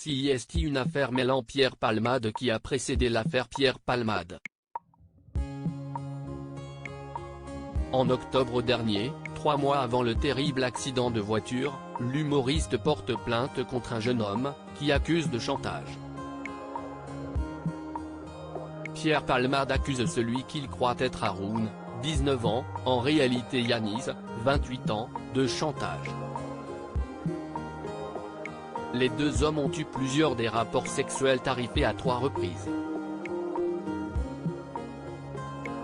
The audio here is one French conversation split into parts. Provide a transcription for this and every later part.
C'est une affaire mêlant Pierre Palmade qui a précédé l'affaire Pierre Palmade. En octobre dernier, 3 mois avant le terrible accident de voiture, l'humoriste porte plainte contre un jeune homme, qui accuse de chantage. Pierre Palmade accuse celui qu'il croit être Haroun, 19 ans, en réalité Yanis, 28 ans, de chantage. Les deux hommes ont eu plusieurs des rapports sexuels tarifés à 3 reprises.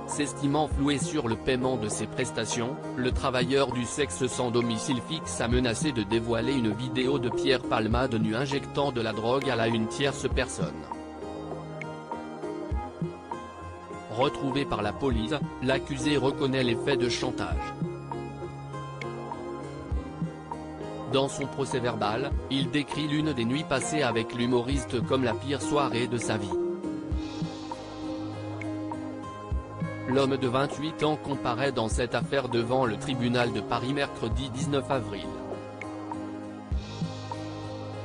S'estimant floué sur le paiement de ses prestations, le travailleur du sexe sans domicile fixe a menacé de dévoiler une vidéo de Pierre Palmade nu injectant de la drogue à une tierce personne. Retrouvé par la police, l'accusé reconnaît les faits de chantage. Dans son procès-verbal, il décrit l'une des nuits passées avec l'humoriste comme la pire soirée de sa vie. L'homme de 28 ans comparaît dans cette affaire devant le tribunal de Paris mercredi 19 avril.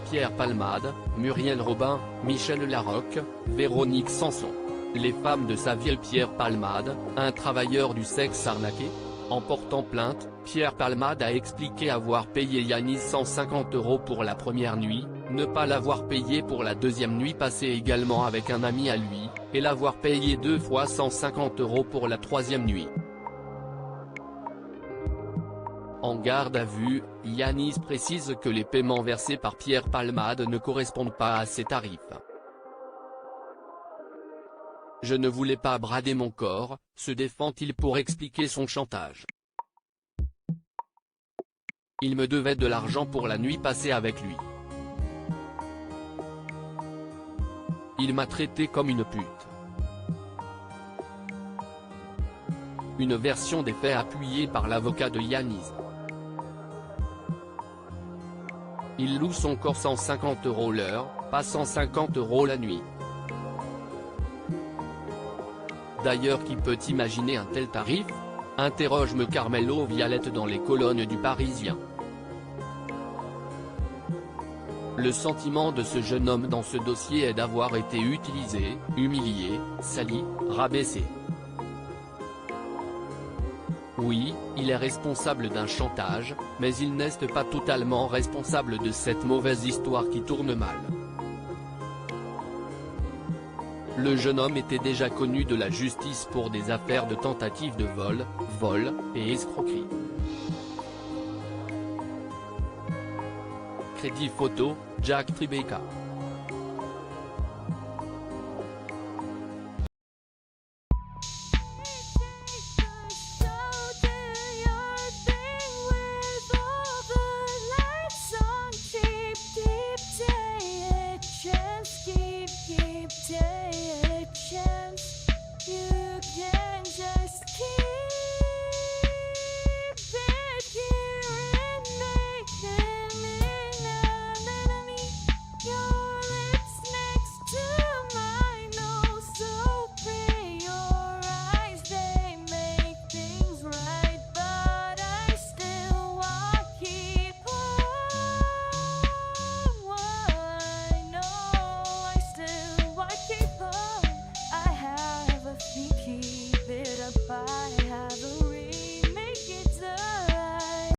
Pierre Palmade, Muriel Robin, Michel Larocque, Véronique Sanson. Les femmes de sa ville. Pierre Palmade, un travailleur du sexe arnaqué. En portant plainte, Pierre Palmade a expliqué avoir payé Yanis 150 € pour la première nuit, ne pas l'avoir payé pour la deuxième nuit passée également avec un ami à lui, et l'avoir payé 2 fois 150 € pour la troisième nuit. En garde à vue, Yanis précise que les paiements versés par Pierre Palmade ne correspondent pas à ses tarifs. Je ne voulais pas brader mon corps, se défend-il pour expliquer son chantage. Il me devait de l'argent pour la nuit passée avec lui. Il m'a traité comme une pute. Une version des faits appuyée par l'avocat de Yanis. Il loue son corps 150 € l'heure, pas 150 € la nuit. D'ailleurs, qui peut imaginer un tel tarif ? Interroge-me Carmelo Vialette dans les colonnes du Parisien. Le sentiment de ce jeune homme dans ce dossier est d'avoir été utilisé, humilié, sali, rabaissé. Oui, il est responsable d'un chantage, mais il n'est pas totalement responsable de cette mauvaise histoire qui tourne mal. Le jeune homme était déjà connu de la justice pour des affaires de tentative de vol et escroquerie. Crédit photo, Jack Tribeca.